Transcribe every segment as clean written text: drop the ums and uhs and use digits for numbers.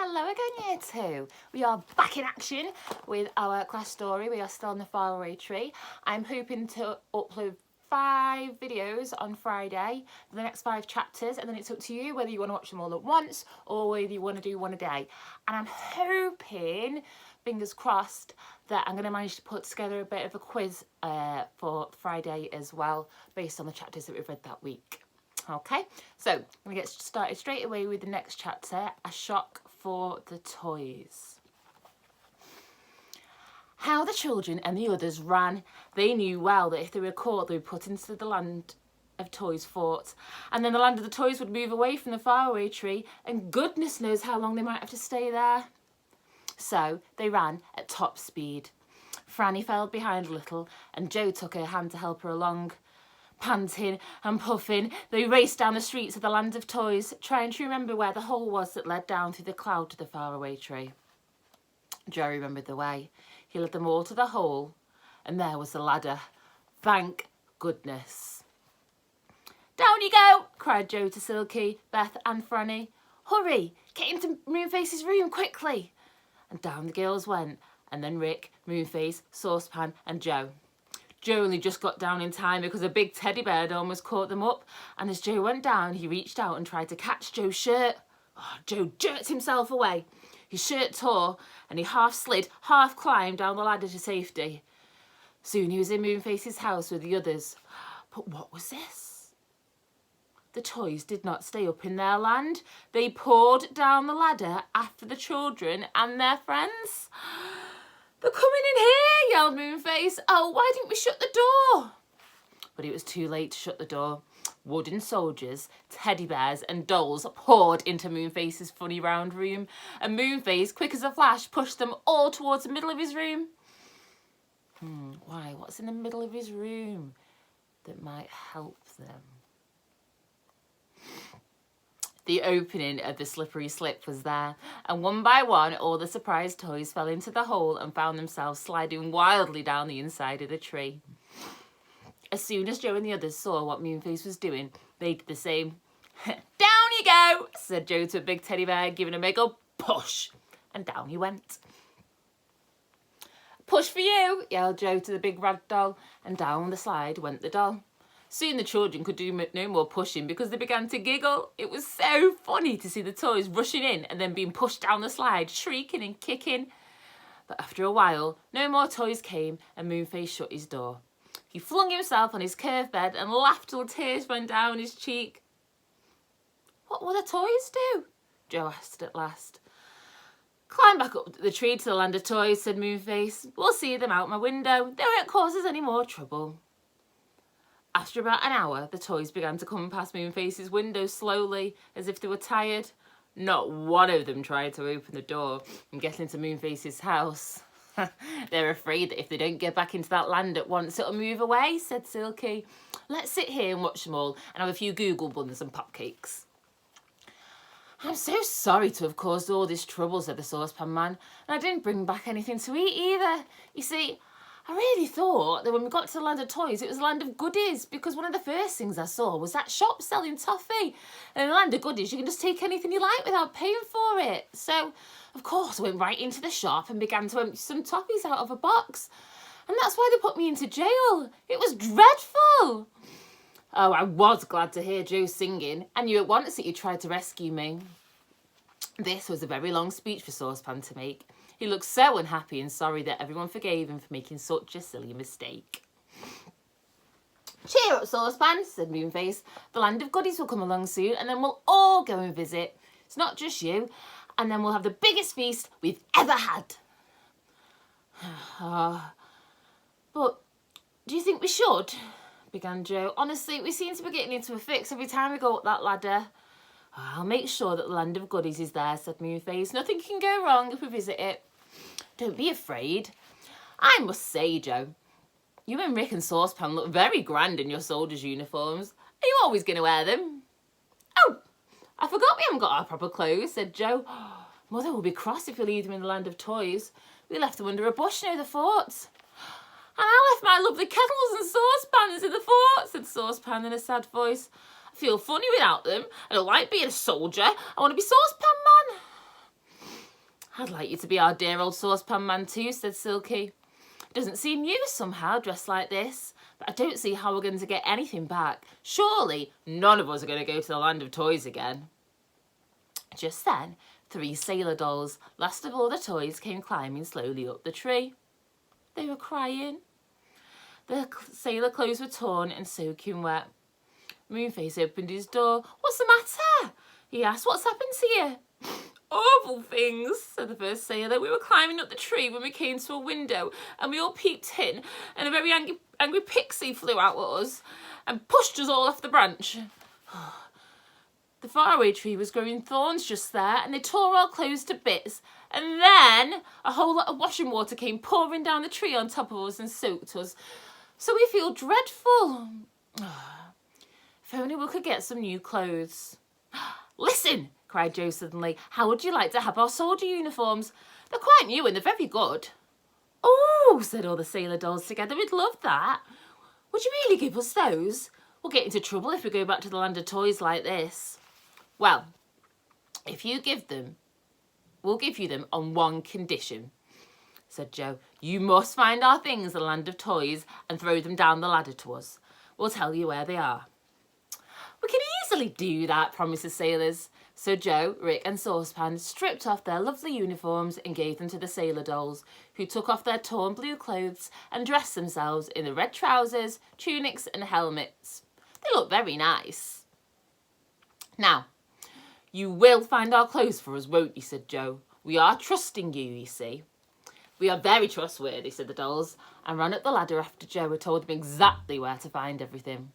Hello again, Year 2. We are back in action with our class story. We are still on the Faraway Tree. I'm hoping to upload 5 videos on Friday for the next 5 chapters, and then it's up to you whether you want to watch them all at once or whether you want to do one a day. And I'm hoping, fingers crossed, that I'm going to manage to put together a bit of a quiz for Friday as well, based on the chapters that we've read that week. Okay, so I'm going to get started straight away with the next chapter, A Shock for the Toys. How the children and the others ran. They knew well that if they were caught, they were put into the land of toys fort, and then the land of the toys would move away from the faraway tree, and goodness knows how long they might have to stay there. So they ran at top speed. Franny fell behind a little, and Jo took her hand to help her along. Panting and puffing, they raced down the streets of the land of toys, trying to remember where the hole was that led down through the cloud to the faraway tree. Jo remembered the way. He led them all to the hole, and there was the ladder. Thank goodness. Down you go, cried Jo to Silky, Beth and Franny. Hurry, get into Moonface's room quickly. And down the girls went, and then Rick, Moonface, Saucepan and Jo. Jo only just got down in time because a big teddy bear had almost caught them up, and as Jo went down, he reached out and tried to catch Jo's shirt. Oh, Jo jerked himself away. His shirt tore, and he half slid, half climbed down the ladder to safety. Soon he was in Moonface's house with the others. But what was this? The toys did not stay up in their land. They poured down the ladder after the children and their friends. They're coming in here, yelled Moonface. Oh, why didn't we shut the door? But it was too late to shut the door. Wooden soldiers, teddy bears and dolls poured into Moonface's funny round room, and Moonface, quick as a flash, pushed them all towards the middle of his room. Why? What's in the middle of his room that might help them? The opening of the slippery slip was there, and one by one all the surprised toys fell into the hole and found themselves sliding wildly down the inside of the tree. As soon as Jo and the others saw what Moonface was doing, they did the same. Down you go, said Jo to a big teddy bear, giving him a big old push, and down he went. Push for you, yelled Jo to the big rag doll, and down the slide went the doll. Soon the children could do no more pushing because they began to giggle. It was so funny to see the toys rushing in and then being pushed down the slide, shrieking and kicking. But after a while, no more toys came, and Moonface shut his door. He flung himself on his curved bed and laughed till tears ran down his cheek. What will the toys do? Jo asked at last. Climb back up the tree to the land of toys, said Moonface. We'll see them out my window. They won't cause us any more trouble. After about an hour, the toys began to come past Moonface's window slowly, as if they were tired. Not one of them tried to open the door and get into Moonface's house. They're afraid that if they don't get back into that land at once, it'll move away, said Silky. Let's sit here and watch them all and have a few Google buns and popcakes. I'm so sorry to have caused all this trouble, said the saucepan man, and I didn't bring back anything to eat either. You see, I really thought that when we got to the land of toys, it was the land of goodies, because one of the first things I saw was that shop selling toffee. And in the land of goodies, you can just take anything you like without paying for it. So, of course, I went right into the shop and began to empty some toffees out of a box. And that's why they put me into jail. It was dreadful. Oh, I was glad to hear Jo singing. I knew at once that you tried to rescue me. This was a very long speech for Saucepan to make. He looked so unhappy and sorry that everyone forgave him for making such a silly mistake. Cheer up, Saucepan, said Moonface. The land of goodies will come along soon, and then we'll all go and visit. It's not just you, and then we'll have the biggest feast we've ever had. But do you think we should? Began Jo. Honestly, we seem to be getting into a fix every time we go up that ladder. I'll make sure that the land of goodies is there, said Moonface. Nothing can go wrong if we visit it. Don't be afraid. I must say, Jo, you and Rick and Saucepan look very grand in your soldiers' uniforms. Are you always going to wear them? Oh, I forgot we haven't got our proper clothes, said Jo. Mother will be cross if we leave them in the land of toys. We left them under a bush near the fort. And I left my lovely kettles and saucepans in the fort, said Saucepan in a sad voice. I feel funny without them. I don't like being a soldier. I want to be Saucepan Man. I'd like you to be our dear old saucepan man too, said Silky. It doesn't seem you somehow, dressed like this, but I don't see how we're going to get anything back. Surely none of us are going to go to the land of toys again. Just then, 3 sailor dolls, last of all the toys, came climbing slowly up the tree. They were crying. The sailor clothes were torn and soaking wet. Moonface opened his door. "What's the matter?" he asked. "What's happened to you?" "Awful things," said the first sailor. "We were climbing up the tree when we came to a window and we all peeped in and a very angry pixie flew out at us and pushed us all off the branch. The faraway tree was growing thorns just there and they tore our clothes to bits. And then a whole lot of washing water came pouring down the tree on top of us and soaked us. So we feel dreadful. If only we could get some new clothes." "Listen," cried Joe suddenly. "How would you like to have our soldier uniforms? They're quite new and they're very good." "Oh," said all the sailor dolls together. "We'd love that. Would you really give us those? We'll get into trouble if we go back to the land of toys like this." "Well, if you give them, we'll give you them on one condition," said Joe. "You must find our things in the land of toys and throw them down the ladder to us. We'll tell you where they are." "We can easily do that," promised the sailors. So Joe, Rick and Saucepan stripped off their lovely uniforms and gave them to the sailor dolls, who took off their torn blue clothes and dressed themselves in the red trousers, tunics and helmets. They looked very nice. "Now, you will find our clothes for us, won't you?" said Joe. "We are trusting you, you see." "We are very trustworthy," said the dolls, and ran up the ladder after Joe had told them exactly where to find everything.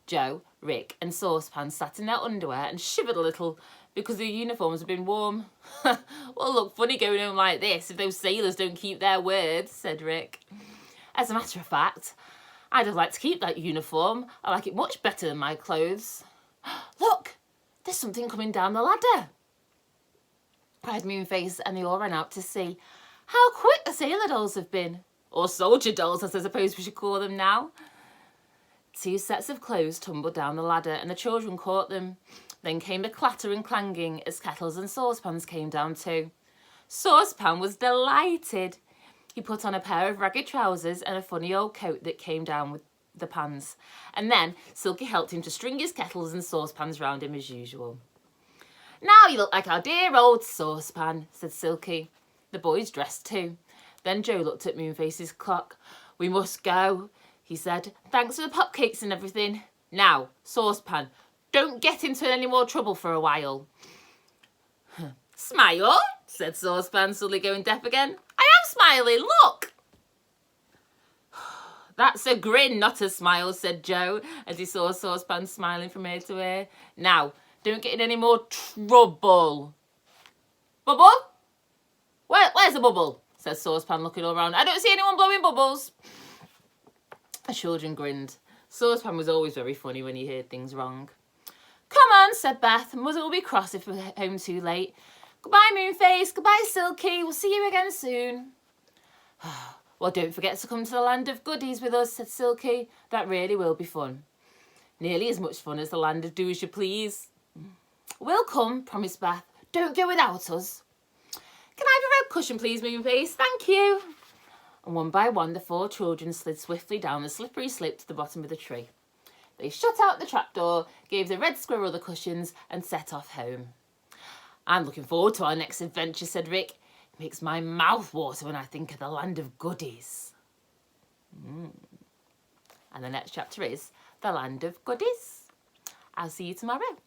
Joe, Rick and Saucepan sat in their underwear and shivered a little because their uniforms had been warm. "We'll look funny going home like this if those sailors don't keep their words," said Rick. "As a matter of fact, I'd have liked to keep that uniform. I like it much better than my clothes." "Look, there's something coming down the ladder," cried Moonface, and they all ran out to see. How quick the sailor dolls have been. Or soldier dolls, as I suppose we should call them now. 2 sets of clothes tumbled down the ladder and the children caught them. Then came a clatter and clanging as kettles and saucepans came down too. Saucepan was delighted. He put on a pair of ragged trousers and a funny old coat that came down with the pants. And then Silky helped him to string his kettles and saucepans round him as usual. "Now you look like our dear old Saucepan," said Silky. The boys dressed too. Then Joe looked at Moonface's clock. "We must go," he said. "Thanks for the popcakes and everything. Now, Saucepan, don't get into any more trouble for a while." "Smile," said Saucepan, suddenly going deaf again. "I am smiling, look." "That's a grin, not a smile," said Joe, as he saw Saucepan smiling from ear to ear. "Now, don't get in any more trouble." "Bubble? Where's the bubble?" said Saucepan, looking all round. "I don't see anyone blowing bubbles." The children grinned. Saucepan was always very funny when he heard things wrong. "Come on," said Beth. "Mother will be cross if we're home too late. Goodbye, Moonface. Goodbye, Silky. We'll see you again soon." "Well, don't forget to come to the land of goodies with us," said Silky. "That really will be fun. Nearly as much fun as the land of do as you please." "We'll come," promised Beth. "Don't go without us." "Can I have a red cushion, please, Moonface? Thank you." And one by one, the 4 children slid swiftly down the slippery slope to the bottom of the tree. They shut out the trapdoor, gave the red squirrel the cushions, and set off home. "I'm looking forward to our next adventure," said Rick. "It makes my mouth water when I think of the land of goodies." And the next chapter is The Land of Goodies. I'll see you tomorrow.